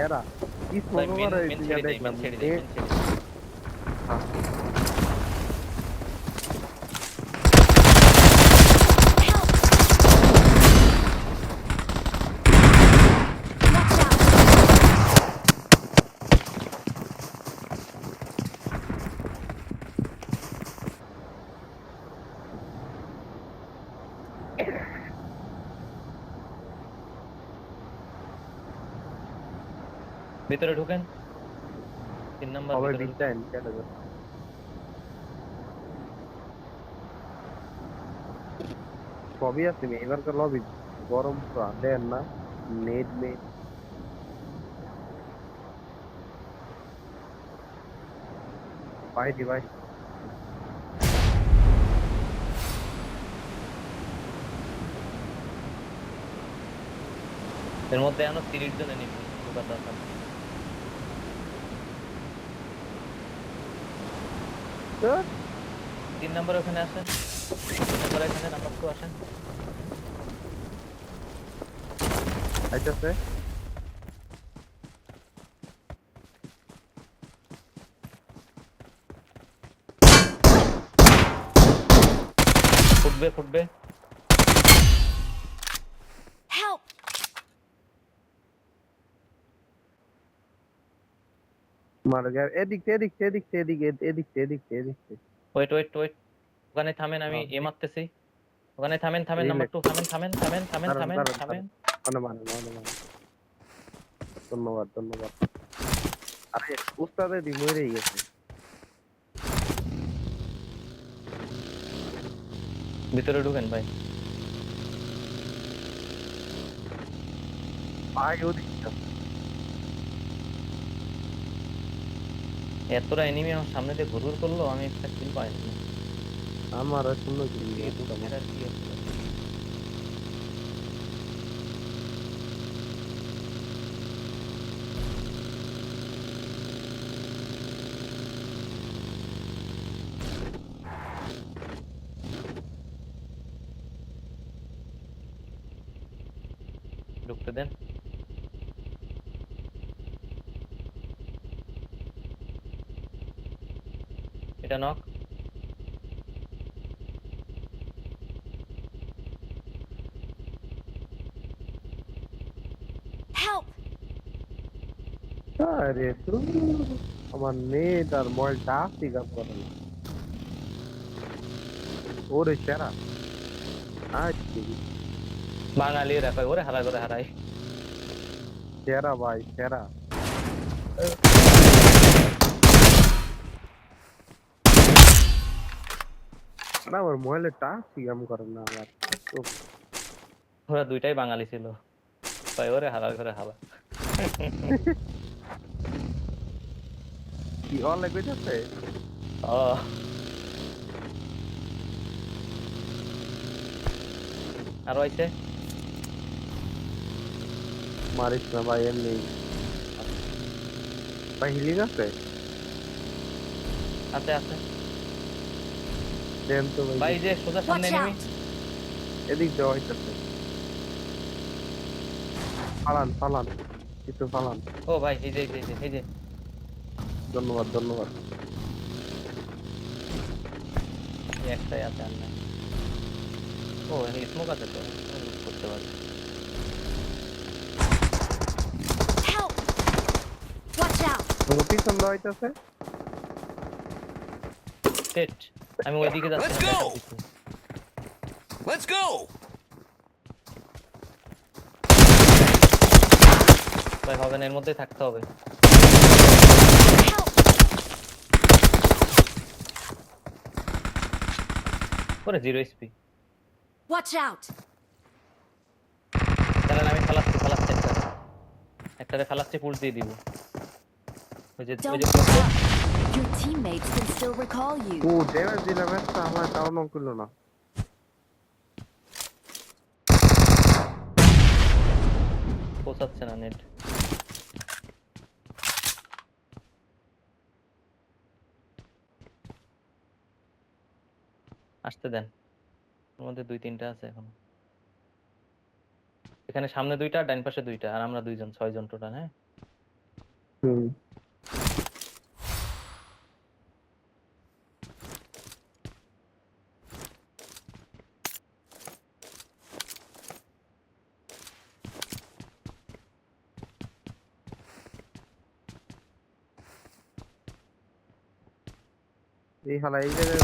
এরা কি ভাই স্মোক মেন করে মেন তুই ছেড়ে দেই দেখলাম মেন ছেড়ে দেই মেন ছেড়ে দেই হ্যাঁ ভিতরে ঢুকেন 3 নাম্বার সবাই ভিতরে ঢুকেন বিদ্যায়ন কেটে যাবে সবই আছে এবারকার লবি গরম তো দেন না নেট নেট ভাই এর মধ্যে এখনো 30 জন এনিমি ঢোকার দরকার নেই। তো 3 নাম্বার ওখানে আসেন 3 নাম্বার এখানে নাম্বার 2 আসেন আইতাছে ফুটবে ফুটবে Help! মার গে এদিক ওয়েট ওয়েট ওয়েট ওখানে থামেন আমি হ্যাঁ এ মারতেছি ওখানে থামেন থামেন নাম্বার 2 থামেন থামেন থামেন থামেন দাঁড়ান থামেন দাঁড়ান থামেন দাঁড়ান মানে ধন্যবাদ আরে উস্তাদে দি মরেই গেছে ভিতরে ঢুকেন ভাই ভাই ওদিক এতটা এনিমি আমার সামনে দিয়ে ঘুরঘুর করলো আমি একটা কিল পাইনি আমার আর শূন্য কি দিয়ে দুটো মেরে কি হচ্ছে ঢুকতে দেন এটা নক Help! আরে আমার নেট আর মোবাইলটা আসি কাজ করে না ওরে সেরা আজকে বাঙালি রাখাই ওরে হারা করে হারাই সেরা ভাই সেরা না আমার মোবাইলে টাচ কাম করে না আমার তো ওরা দুইটাই বাঙালি ছিল তাই ওরে হারা করে হারা কি অনলাইন কইতাছে ও আর হইছে মারিস না ভাই এমনি ভাই হিলিং আছে আছে আছে দেন তো ভাই ভাই যে সোজা সামনে Watch এনিমি out! এদিক দেওয়া হইতাছে ফালান কিছু ফালান ও ভাই এই যে ধন্যবাদ এই একটাই আছে আর নাই ও এই স্মোক আছে তো লুট করতে পারি Help! Watch out! তোমার পিছন দেওয়া হইতাছে সেট আমি ওইদিকে যাচ্ছি Let's না go! ব্যাকআপ দিচ্ছি Let's go! ভাই হবে না এর মধ্যেই থাকতে হবে Help! ওরে 0 এসপি Watch out! তাহলে আমি ফালাচ্ছি একটারে ফালাচ্ছি পুশ দিয়ে দিব ওই যে Don't give up. Your teammates can still recall you. ও ড্যামেজ দিলাম একটা আমার তাও নক করলো না পৌঁছাচ্ছে না নেট আসতে দেন ওর মধ্যে 2-3টা আছে এখন এখানে সামনে 2টা ডান পাশে 2টা আর আমরা 2জন 6 জন টোটাল হ্যাঁ হুম। এই হালা এই জায়গায়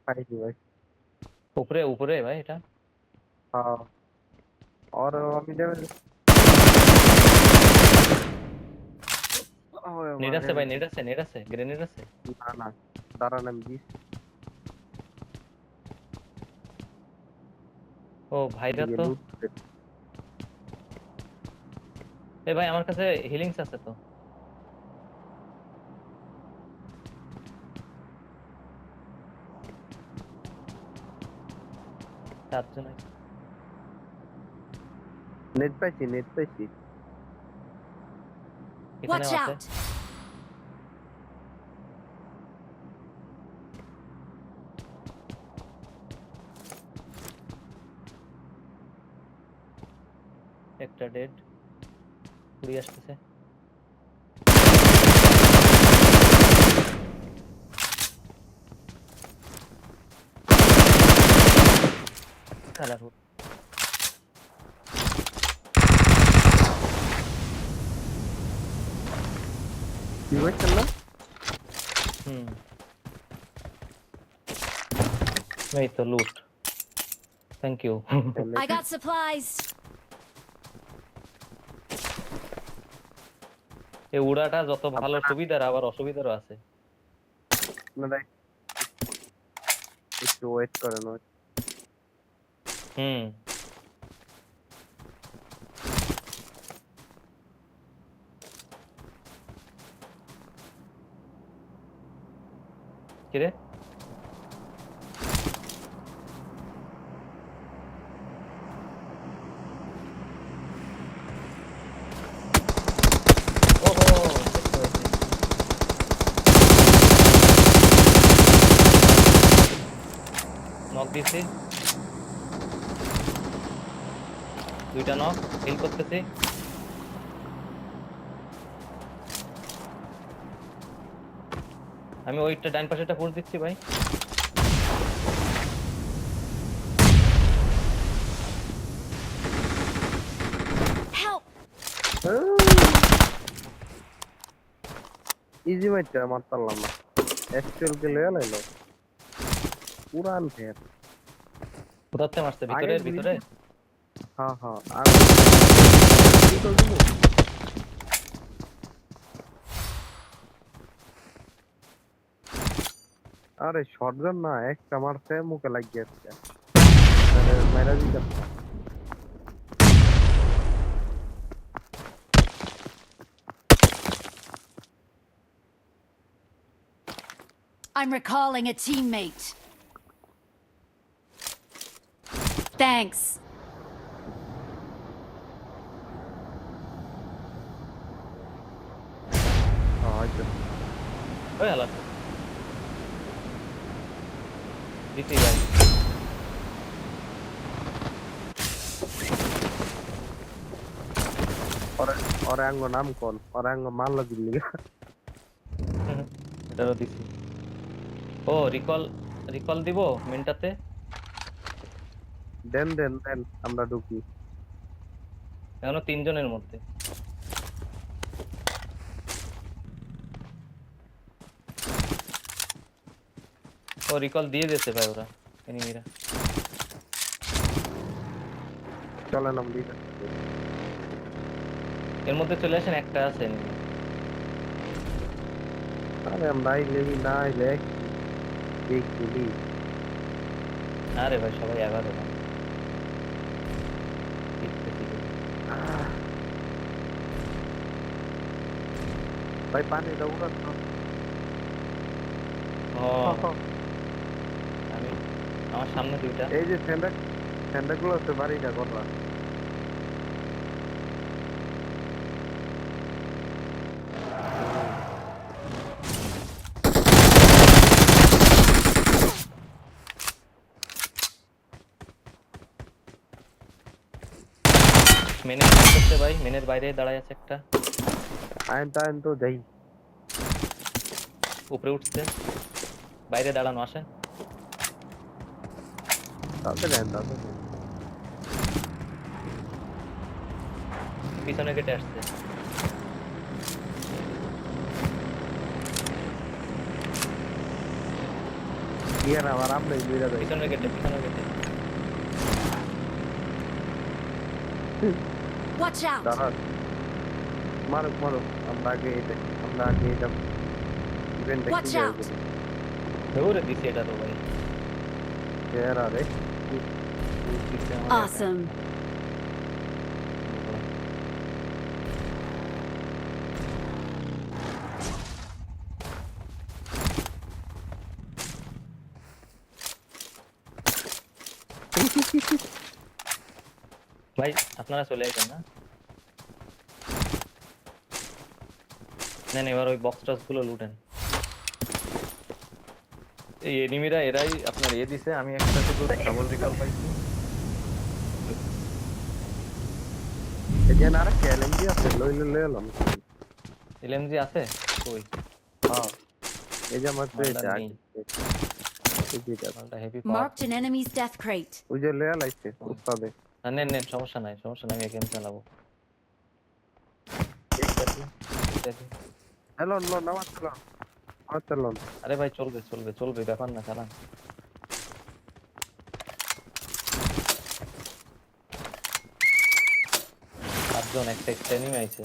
পাইছি ভাই। উপরে উপরে ভাই এটা। হ্যাঁ, और আমি ড্যামেজ নেট আছে ভাই, নেট আছে, নেট আছে, গ্রেনেড আছে। না না, দাঁড়ান আমি দিচ্ছি। ও ভাইরা এদিকে তো। লুট। এ ভাই আমার কাছে হিলিংস আছে তো। চারজন আছে। নেট পাইছি, নেট পাইছি। এখানেও Watch আছে। out! একটা ডেড। কুড়ি আসতেছে। খেলার হোক। কি বলছেন না? হুম। এই তো লুট। Thank you. I got supplies. এই উড়াটা যত ভালো সুবিধার আবার অসুবিধারও আছে। আপনারা একটু ওয়েট করেন। হুম। কিরে? ওহো, দেখতে পাইছি। নক দিছি। দুইটা নক হিল করতেছি। আমি ওইটা ডান পাশেটা পুশ দিচ্ছি ভাই। Help! ইজি মাইটটা মার পারলাম না। এক্সেল কে লয়ে লাইলো পুরান ফের। কোথাতে মারছে? আগে ভিতরে ভিতরে। হ্যাঁ হ্যাঁ, আর কি তো দিব। আরে শটগান না, একটা মারছে মুখে লাগিয়ে যাচ্ছে। মেরা দিতে I'm recalling a teammate. Thanks. হয়তো ওই হালা দিছি ভাই। ওরে ওরে আঙ্গ নাম কোন, ওরে আঙ্গ মারলো দিল্লি। এটারও দিছি। ও রিকল, রিকল দিব মেনটাতে। দেন দেন দেন, আমরা ঢুকি। এখনো তিনজনের মধ্যে। ও রিকল দিয়ে দিয়েছে ভাই ওরা, এনিমিরা। চলেন আমরা দিতে। এর মধ্যে চলে আসেন, একটা আছে এনিমি। আরে আমরা আইলে না আইলে দেখলি আরে ভাই সবাই 11 জন। দেখতেছি। ভাই পানি দাও না তো। ও আমি আমার সামনে দুইটা। এই যে স্যান্ডা গুলো আছে বাড়িটা করবা। মেনে করতে ভাই, মেনের বাইরে দাঁড়ায় আছে একটা, আইন তো যাই। উপরে উঠছে, বাইরে দাঁড়ানো, আসেন। তাদের আইন তাদের আইন। পিছনে কেটে আসছে। ইয়ার আমার আমরা মিরা যাই। পিছনে কেটে, পিছনে কেটে। Watch out! দাঁড়ান, মারুক আমরা আগে এটা ইভেন্টটা Watch ক্লিয়ার out! করি। দৌড়ে দিছি এটা তো ভাই। কেরা রে দিচ্ছে আমার Awesome. ভাই আপনারা চলে আসেন না, নেন এবার ওই বক্স টক্স গুলো লুটেন। এই এনিমিরা এরাই আপনার দিছে, আমি একটা শুধু ডাবল রিকল পাইছি। এই যে না রে চ্যালেঞ্জ আছে লই এলাম। এলএমজি আছে কই? হ্যাঁ এই যে আমার মালটা পেয়েছে নেই, এই যেটা মালটা heavy Marked an enemy's death crate. ওই যে লয়ে লাইছে উস্তাদে। নেন নেন, সমস্যা নাই, সমস্যা নাই, আমি গেম চালাবো। ঠিক আছে, ঠিক আছে। হ্যালো লো নামাজ চালান। আরে ভাই চলবে চলবে চলবে, ব্যাপার না, চালান। সাতজন, একটা একটা এনিমি আইছে।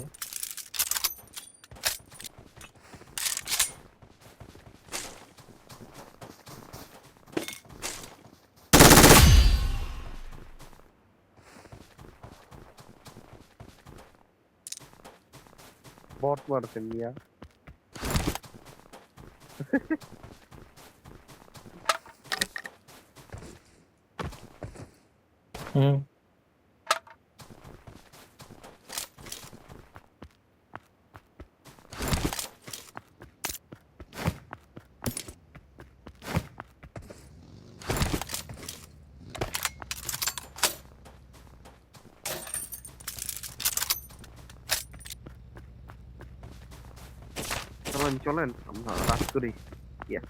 বট মারছে মিয়া। হুম, চলেন আমরা রাত করি। ইয়া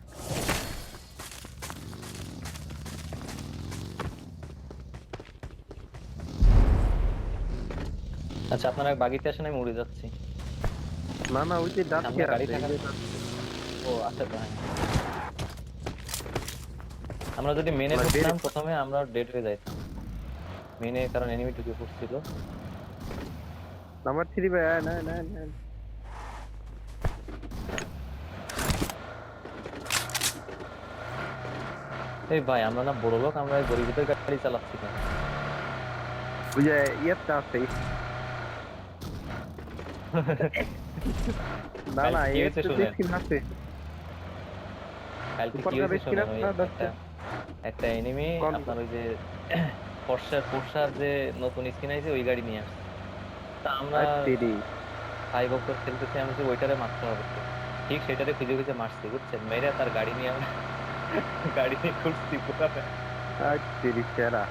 আচ্ছা আপনারা বাগিতে আসেন, আমি উড়ে যাচ্ছি। না ওই যে দাঁত সামনে খেয়ে গাড়ি আছে, থাকা, এই যে ও আচ্ছা তো হ্যাঁ। আমরা যদি মেনে আমরা ঢুকতাম বের- প্রথমে আমরা ডেড হয়ে যাইতাম মেনে, কারণ এনিমি ঢুকে পড়ছিল। নাম্বার 3 ভাই না এই ভাই আমরা না বড় লোক, আমরা এই গরিবদের গাড়ি চালাচ্ছি কেন? ওই যে ইয়েটা আছে না কালকে কি এর হয়েছে তো শুনেন, দেখি না আছে কালকে সুপার কি কার হয়েছে দেখি না শুনেন। ওই আছে একটা এনিমি কোন আপনার ওই যে পোরশার যে নতুন স্কিন আইছে ওই গাড়ি নিয়ে আসছে। তা আমরা তেরি 5 খেলতেছি, আমি যে ওইটারে মারতে হবে তো। ঠিক সেটারে খুঁজে খুঁজে মারছি বুঝছেন, মেরে তার গাড়ি নিয়ে আমরা গাড়ি নিয়ে ঘুরছি পুরো। তেরি সেরা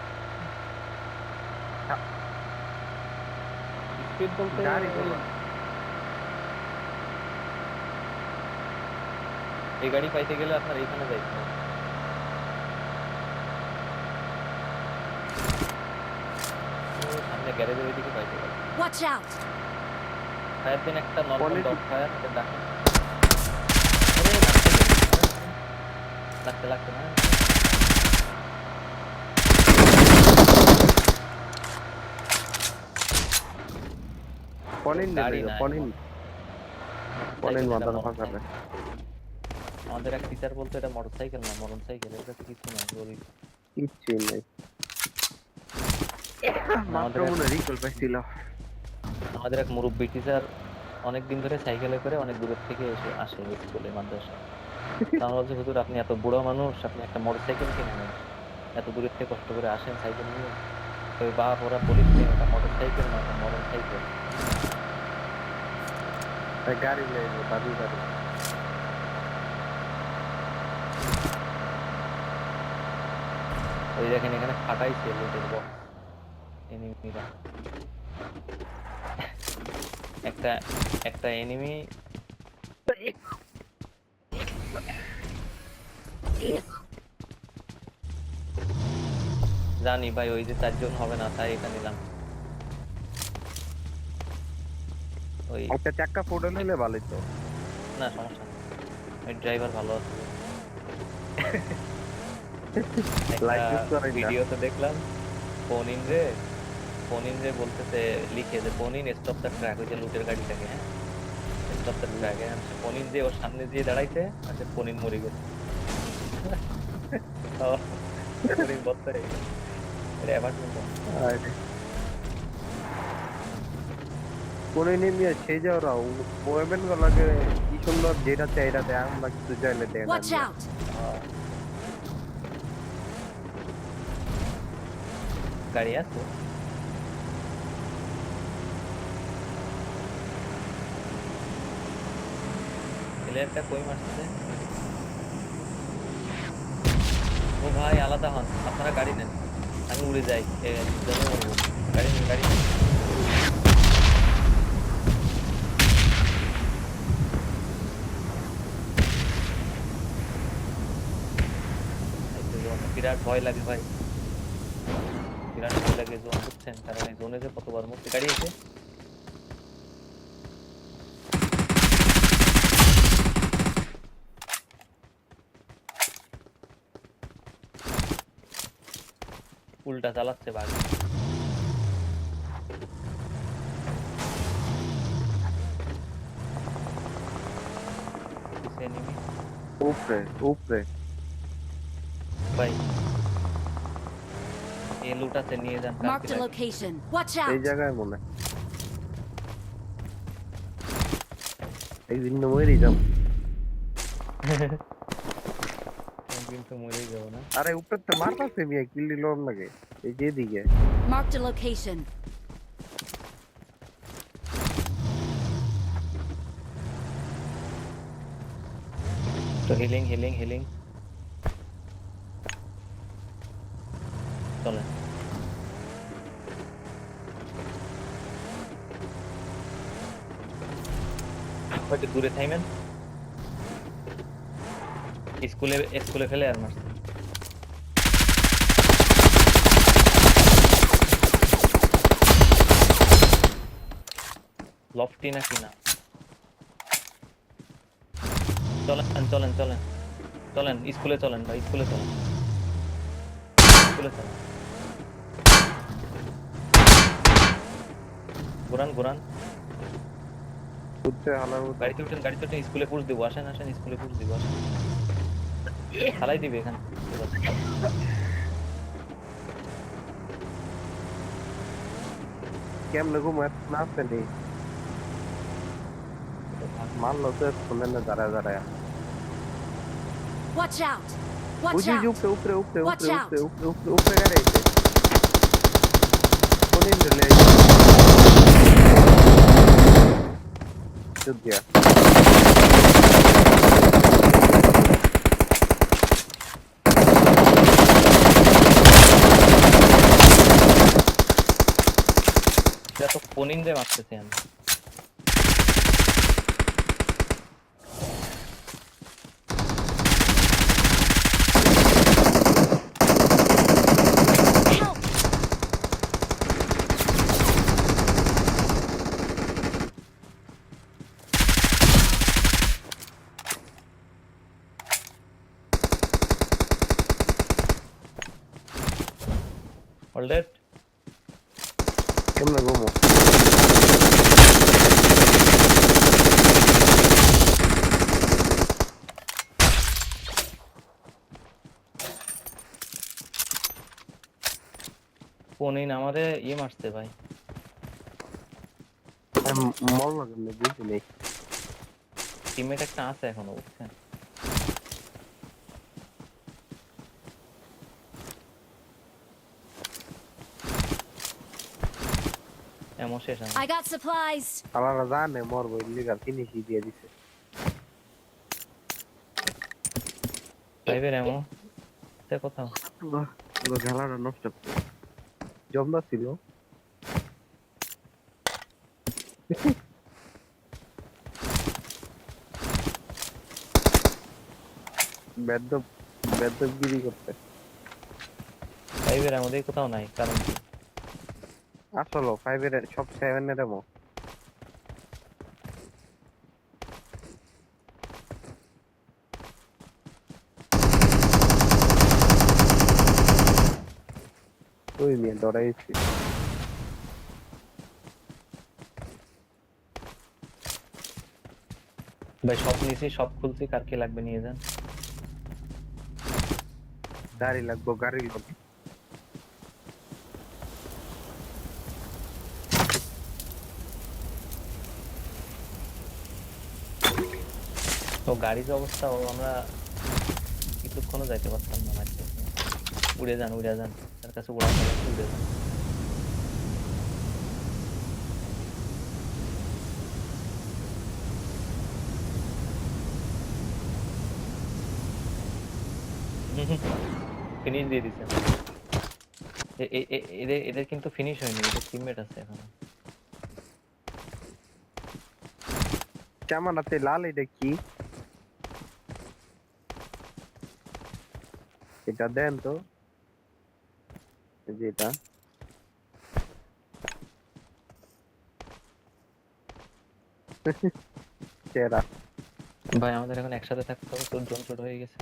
স্পিড বলতে গাড়ি বলো। এই গাড়ি পাইতে গেলে আপনার এইখানে যাইতে হবে। ও, সামনে গ্যারেজের ওইদিকে পাইতে গেলে Watch out! ফায়ার দিন একটা নর্মাল Quality- ডগ ফায়ার ডাকে। লাগতে লাগতে না, পনিন গাড়ি নেই নাই, পনিন মাথার ফাঁকা রে আমাদের এক টিচার বলতো এটা মোটরসাইকেল না, মোটরসাইকেল, এটা তো কিছু না, গরিব। কিচ্ছু নেই মাত্র আমাদের মনে রিকল পাইছিল আমাদের এক মুরব্বী টিচার অনেকদিন ধরে সাইকেলে করে অনেক দূরের থেকে এসে আসে স্কুলে মাদ্রাসা। তা আমরা বলছি হুজুর আপনি এত বুড়ো মানুষ, আপনি একটা মোটরসাইকেল কিনে নেন, এত দূরের থেকে কষ্ট করে আসেন সাইকেল নিয়ে। তো ওই বাপ ওরা বলিস ওটা মোটরসাইকেল না, ওটা মরণ সাইকেল। গাড়ি নেই দাদু গাড়ি ওই দেখেন এখানে ফাটাইছে লুটের বক্স এনিমিরা। একটা একটা এনিমি জানি ভাই, ওই যে 4 জন হবে না তাই এটা নিলাম। ওই একটা চাক্কা ফোড়ন হলে ভালোই তো। না সমস্যা নেই, ওই ড্রাইভার ভালো আছে। লাইট ইউজ একটা করেন না। ভিডিওতে দেখলাম ফোন ইন রে বলতেছে লিখে যে phone in stop the track, ওই যে লুটের গাড়িটাকে, হ্যাঁ stop the track, phone in যে ওর সামনে দিয়ে দাঁড়াইছে আর ফোন ইন মরে গেছে। ফোন ইন বলতে এটা অ্যাপার্টমেন্ট। আর কোনে নেমে সেই যাওরা ওয়েবেন গুলাকে কি সুন্দর যেটা চাই এটা দেয়, আমরা কিছু চাইলে দেয় না। Watch out! গাড়ি আছে প্লেয়ারটা কই মারছে? ও ভাই আলাদা হন, আপনারা গাড়ি নেন, আমি উড়ে যাই, জমে মরবো। গাড়ি নেন, গাড়ি নেন। এই তো zone, বিরাট ভয় লাগে ভাই, বিরাট ভয় লাগে জোন, বুঝছেন? কারণ এই জোনে যে কতবার মরছে। গাড়ি আছে, উল্টা চালাচ্ছে বাঘ। enemy উপরে উপরে ভাই, এই লুটাতে নিয়ে যান। Marked a location. Watch এই out! জায়গায় মনে হয়। একদিন মরেই যাব। কিন্তু মরেই যাবো না। আরে উপরে তো মারতাছে মিয়া, কিল্লি লোম লাগে এই যে দিকে। Marked a location. তো হিলিং হিলিং হিলিং, চলেন। হয়তো দূরে থাইমেন, স্কুলে স্কুলে ফেলে আর মারছে। লফটি নাকি না? চলেন চলেন চলেন চলেন, স্কুলে চলেন ভাই, স্কুলে চলেন, স্কুলে চলেন। ঘুরান ঘুরান, উঠছে হালার মতো। গাড়িতে উঠেন, গাড়িতে উঠেন, স্কুলে পুশ দিব। আসেন আসেন, স্কুলে পুশ দিব, আসেন। ফালাই দিবে এখানে। কেমনে ঘুমায় না আসছে নি, মারলো তো শুনে না দাঁড়ায় দাঁড়ায়। Watch out! ওই Watch যে out! উপরে উপরে উপরে Watch উপরে out! উপরে উপরে উপরে উপরে গাড়ি আইছে। কোনে দিলে চুপ দিয়া। এটা তো ফোনিং দিয়ে মারতেছি আমি। Help! Hold it. কেমনে ঘুমো? ফোনিং আমারে ইয়ে মারছে ভাই। মরলো কেমনে বুঝি নেই। টিমমেট একটা আছে এখনো, বুঝছেন? এমন শেষ আমার। I got supplies. আলাদা জানে মরবো, ইলিগাল ফিনিশই দিয়ে দিছে। ফাইভের এমন তে কোথাও পুরো খেলাটা নষ্ট জমদা ছিল। বেদ্যপ বেদ্যপগিরি করতে। ফাইভের আমাদের কোথাও নাই, কারণ কি? আসলে 5 এর সব 7 এর এমন। ওই নিয়ে দৌড়াইছি। ভাই সব নিয়েছি, সব খুলছি, কার কি লাগবে নিয়ে যান। গাড়ি লাগবো, গাড়ি লাগবে। তো গাড়ির যে অবস্থা, ও আমরা কিছুক্ষণও যাইতে পারতাম না মারতে। উড়ে যান, উড়ে যান, তার কাছে উড়া ফেলে উড়ে যান। ফিনিশ দিয়ে দিছেন। এদের এদের কিন্তু ফিনিশ হয়নি, এদের টিমমেট আছে এখনো। ক্যামেরাতে লাল, এটা কি? এটা দেন তো, এই যে এটা। চেরা ভাই আমাদের এখন একসাথে থাকতে হবে, তোর জন ছোট হয়ে গেছে।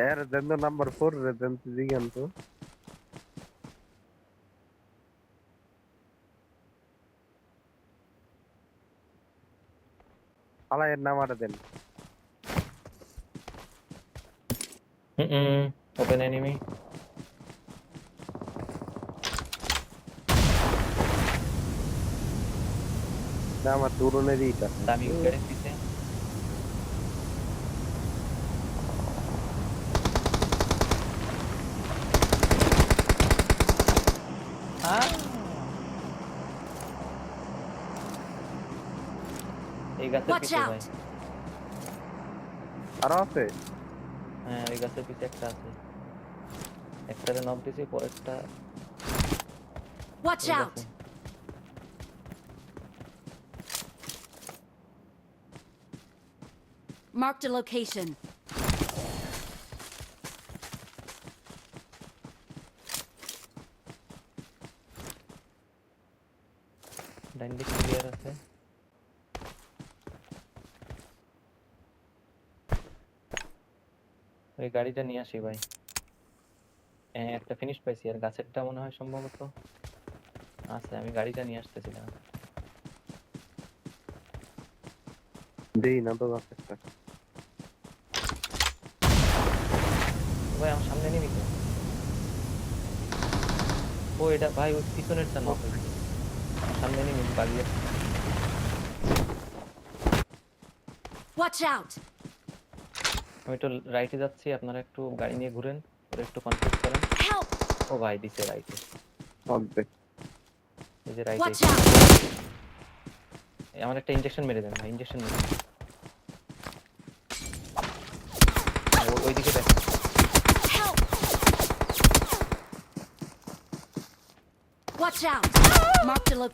এর দেন তো নাম্বার 4 রে দেন তো জিগান তো। আলা এর নাম আর দেন। Open enemy. না আমার তুরনেরই এটা। দামি উইকেট দিছে। এই গাছের Watch পিছে ভাই। out! আরো আছে? হ্যাঁ, ওই গাছের পিছে একটা আছে। একটারে নক দিছি, পরেরটা Watch এই out! গাছে। Marked a location. ডাইন দিক ক্লিয়ার আছে। ওই গাড়িটা নিয়ে আসি ভাই। হ্যাঁ, একটা ফিনিশ পাইছি, আর গাছেরটা মনে হয় সম্ভবত আছে। আমি গাড়িটা নিয়ে আসতেছিলাম। দেই না তো একটা। ভাই আমার সামনে নিবি তো? ও এটা ভাই, ওই পিছনেরটা নক হয়েছে। আমার সামনে নিবি, বাগিয়ে। Watch out! আমি একটু রাইটে যাচ্ছি, আপনারা একটু গাড়ি নিয়ে ঘুরেন, ওরা একটু কনফিউজ করেন। Help! ও ভাই দিছে রাইটে, অর্ধেক। এই যে রাইটে। Watch out! আমার একটা ইনজেকশন মেরে দেন ভাই, ইনজেকশন মেরে দেন। ওইদিকে দেখেন। Help! Watch out! Marked a location.